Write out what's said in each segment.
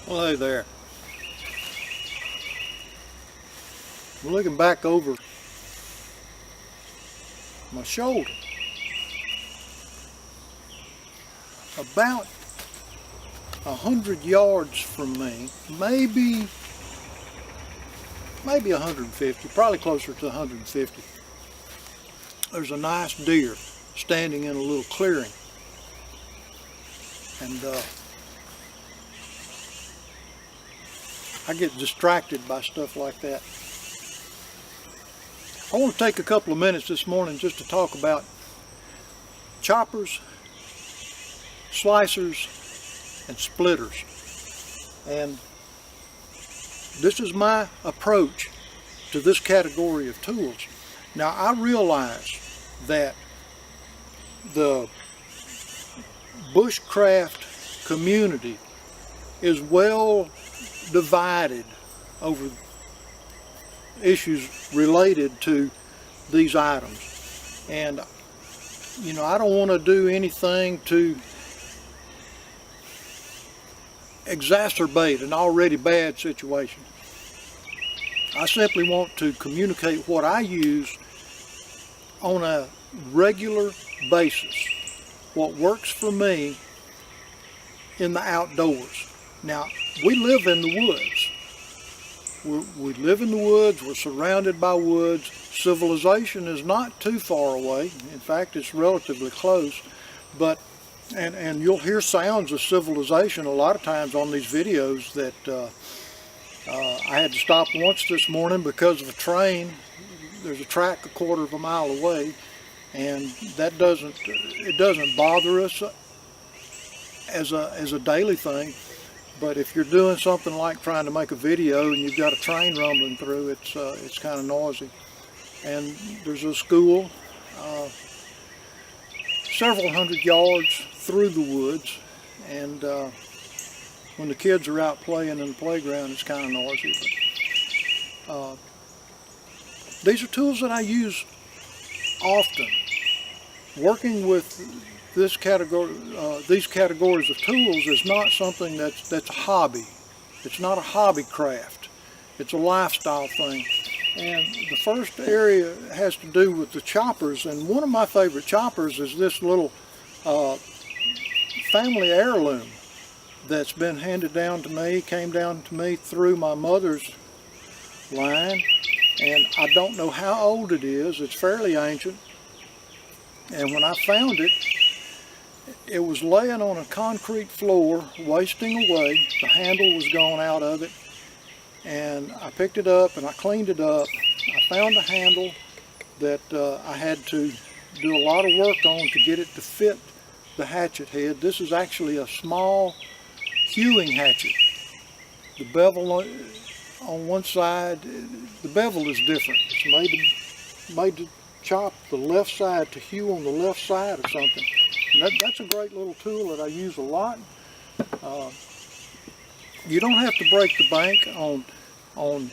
Well, hey there. I'm looking back over my shoulder. About 100 yards from me, maybe 150, probably closer to 150. There's a nice deer standing in a little clearing. And I get distracted by stuff like that. I want to take a couple of minutes this morning just to talk about choppers, slicers, and splitters. And this is my approach to this category of tools. Now, I realize that the bushcraft community is well divided over issues related to these items. And I don't want to do anything to exacerbate an already bad situation. I simply want to communicate what I use on a regular basis, what works for me in the outdoors. Now, we live in the woods. We live in the woods, we're surrounded by woods. Civilization is not too far away. In fact, it's relatively close. But and you'll hear sounds of civilization a lot of times on these videos that I had to stop once this morning because of a train. There's a track a quarter of a mile away, and that doesn't bother us as a daily thing. But if you're doing something like trying to make a video and you've got a train rumbling through, it's kind of noisy. And there's a school several hundred yards through the woods, and when the kids are out playing in the playground, it's kind of noisy. But, these are tools that I use often. Working with this category, these categories of tools is not something that's a hobby. It's not a hobby craft. It's a lifestyle thing. And the first area has to do with the choppers. And one of my favorite choppers is this little family heirloom that's been handed down to me, came down to me through my mother's line. And I don't know how old it is. It's fairly ancient. And when I found it, it was laying on a concrete floor, wasting away. The handle was gone out of it. And I picked it up and I cleaned it up. I found a handle that I had to do a lot of work on to get it to fit the hatchet head. This is actually a small hewing hatchet. The bevel on one side, the bevel is different. It's made to chop the left side, to hew on the left side or something. And that's a great little tool that I use a lot. You don't have to break the bank on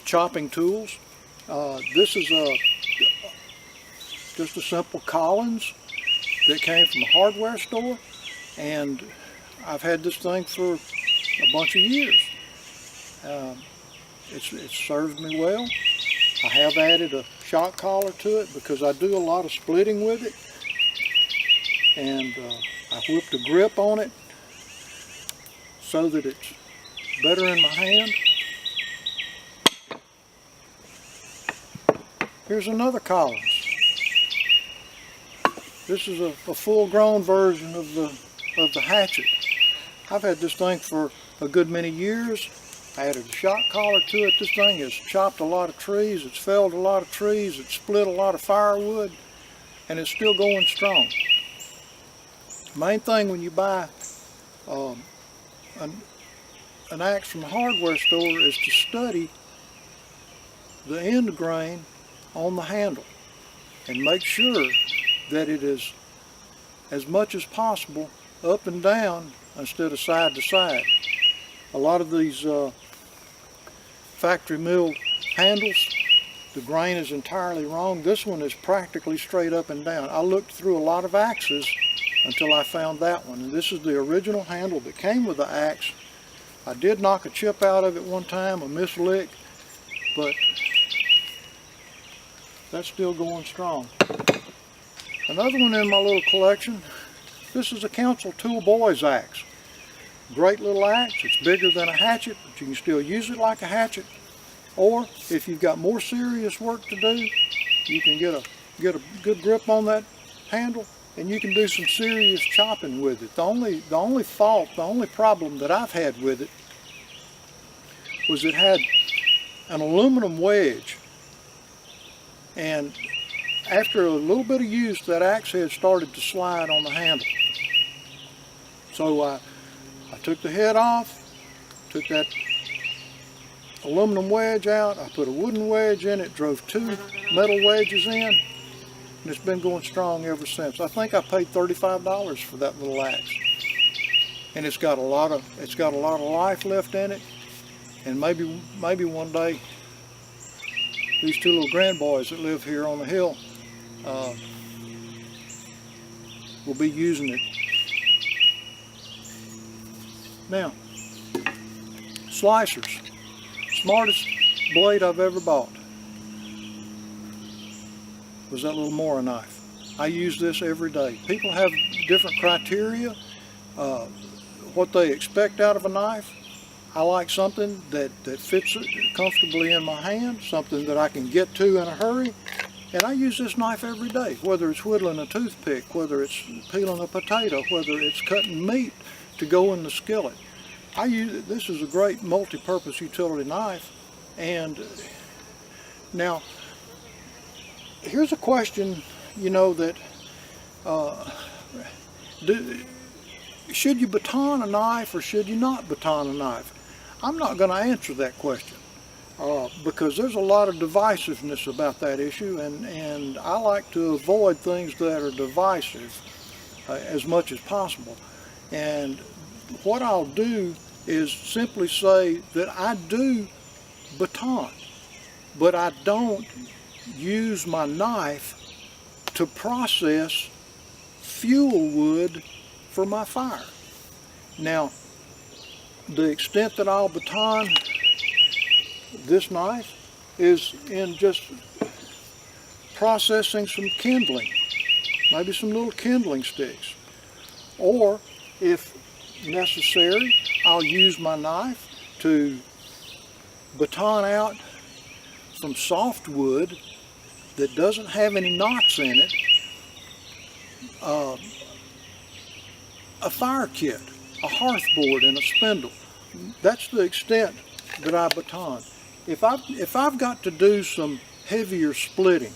chopping tools. This is just a simple Collins that came from a hardware store, and I've had this thing for a bunch of years. It's served me well. I have added a shock collar to it because I do a lot of splitting with it, and I whipped a grip on it so that it's better in my hand. Here's another Collins. This is a full-grown version of the hatchet. I've had this thing for a good many years. I added a shock collar to it. This thing has chopped a lot of trees. It's felled a lot of trees. It's split a lot of firewood, and it's still going strong. Main thing when you buy an axe from a hardware store is to study the end grain on the handle and make sure that it is as much as possible up and down instead of side to side. A lot of these factory milled handles, the grain is entirely wrong. This one is practically straight up and down. I looked through a lot of axes until I found that one. And this is the original handle that came with the axe I did knock a chip out of it one time, a mislick, but that's still going strong. Another one in my little collection, this is a Council Tool Boys axe. Great little axe. It's bigger than a hatchet, but you can still use it like a hatchet. Or if you've got more serious work to do, you can get a good grip on that handle and you can do some serious chopping with it. The only problem that I've had with it was it had an aluminum wedge, and after a little bit of use, that axe head started to slide on the handle. So I took the head off, took that aluminum wedge out, I put a wooden wedge in it, drove 2 metal wedges in, and it's been going strong ever since. I think I paid $35 for that little axe, and it's got a lot of life left in it. And maybe one day these 2 little grandboys that live here on the hill will be using it. Now, slicers. Smartest blade I've ever bought was that little Mora knife. I use this every day. People have different criteria, what they expect out of a knife. I like something that fits comfortably in my hand, something that I can get to in a hurry. And I use this knife every day, whether it's whittling a toothpick, whether it's peeling a potato, whether it's cutting meat to go in the skillet. This is a great multi-purpose utility knife. And now, here's a question, that should you baton a knife or should you not baton a knife? I'm not going to answer that question because there's a lot of divisiveness about that issue, and I like to avoid things that are divisive as much as possible. And what I'll do is simply say that I do baton, but I don't use my knife to process fuel wood for my fire. Now, the extent that I'll baton this knife is in just processing some kindling, maybe some little kindling sticks. Or, if necessary, I'll use my knife to baton out some softwood that doesn't have any knots in it, a fire kit, a hearth board, and a spindle. That's the extent that I baton. If I've got to do some heavier splitting,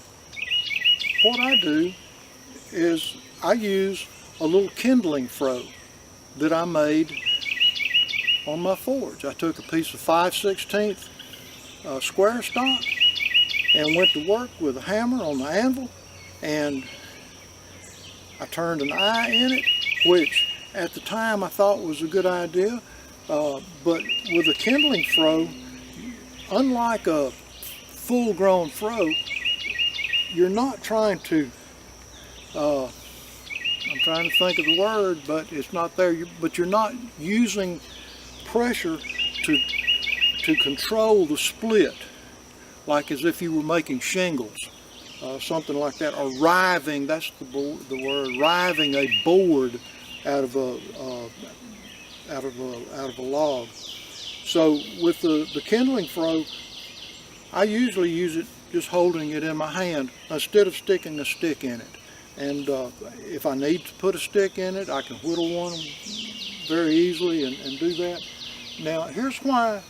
what I do is I use a little kindling froe that I made on my forge. I took a piece of 5/16 square stock and went to work with a hammer on the anvil, and I turned an eye in it, which at the time I thought was a good idea, but with a kindling froe, unlike a full-grown froe, you're not trying to, I'm trying to think of the word, but it's not there, but you're not using pressure to control the split, like as if you were making shingles, something like that, or riving, that's the word, riving a board out of a log. So with the kindling froe, I usually use it just holding it in my hand instead of sticking a stick in it. And if I need to put a stick in it, I can whittle one very easily and do that. Now, here's why.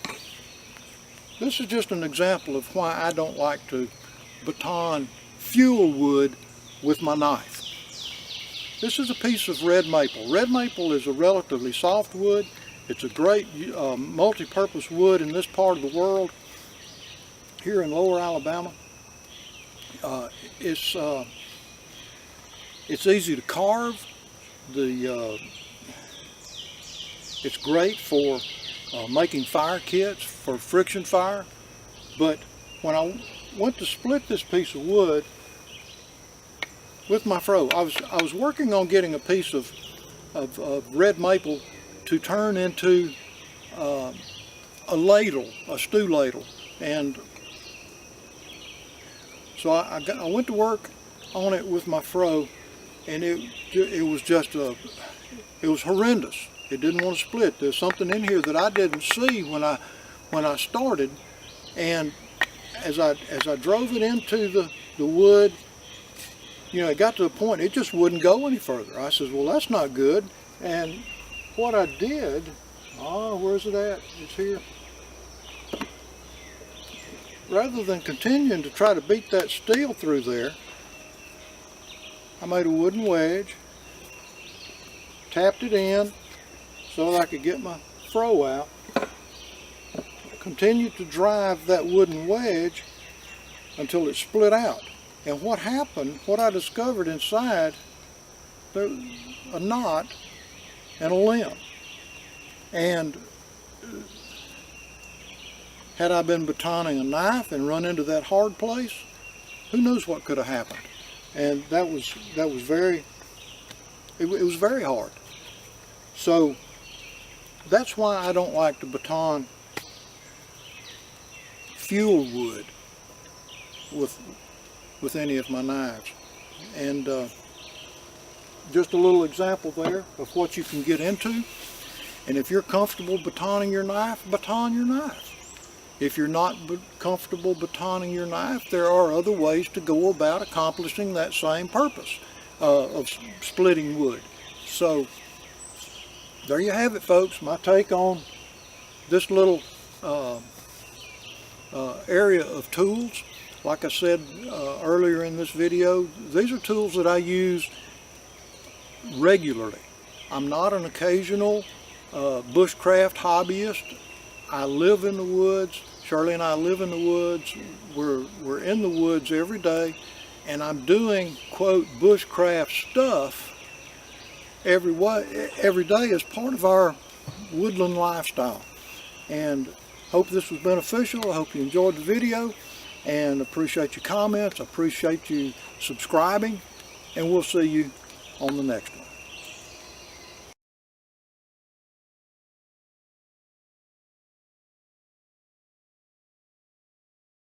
This is just an example of why I don't like to baton fuel wood with my knife. This is a piece of red maple. Red maple is a relatively soft wood. It's a great multi-purpose wood in this part of the world. Here in Lower Alabama, it's easy to carve. It's great for making fire kits for friction fire. But when I went to split this piece of wood with my froe, I was working on getting a piece of red maple to turn into a ladle, a stew ladle. And so I went to work on it with my fro, and it was just it was horrendous. It didn't want to split. There's something in here that I didn't see when I started, and as I drove it into the wood, you know, it got to the point it just wouldn't go any further. I says, well, that's not good. And what I did, where's it at? It's here. Rather than continuing to try to beat that steel through there, I made a wooden wedge, tapped it in so that I could get my fro out, continued to drive that wooden wedge until it split out. And what happened, what I discovered inside, there was a knot and a limb. And had I been batoning a knife and run into that hard place, who knows what could have happened. And that was very, it was very hard. So that's why I don't like to baton fuel wood with any of my knives. And just a little example there of what you can get into. And if you're comfortable batoning your knife, baton your knife. If you're not comfortable batoning your knife, there are other ways to go about accomplishing that same purpose of splitting wood. So there you have it, folks. My take on this little area of tools. Like I said earlier in this video, these are tools that I use regularly. I'm not an occasional bushcraft hobbyist. I live in the woods. Shirley and I live in the woods. We're in the woods every day, and I'm doing, quote, bushcraft stuff every day as part of our woodland lifestyle. And hope this was beneficial. I hope you enjoyed the video, and appreciate your comments. I appreciate you subscribing, and we'll see you on the next one.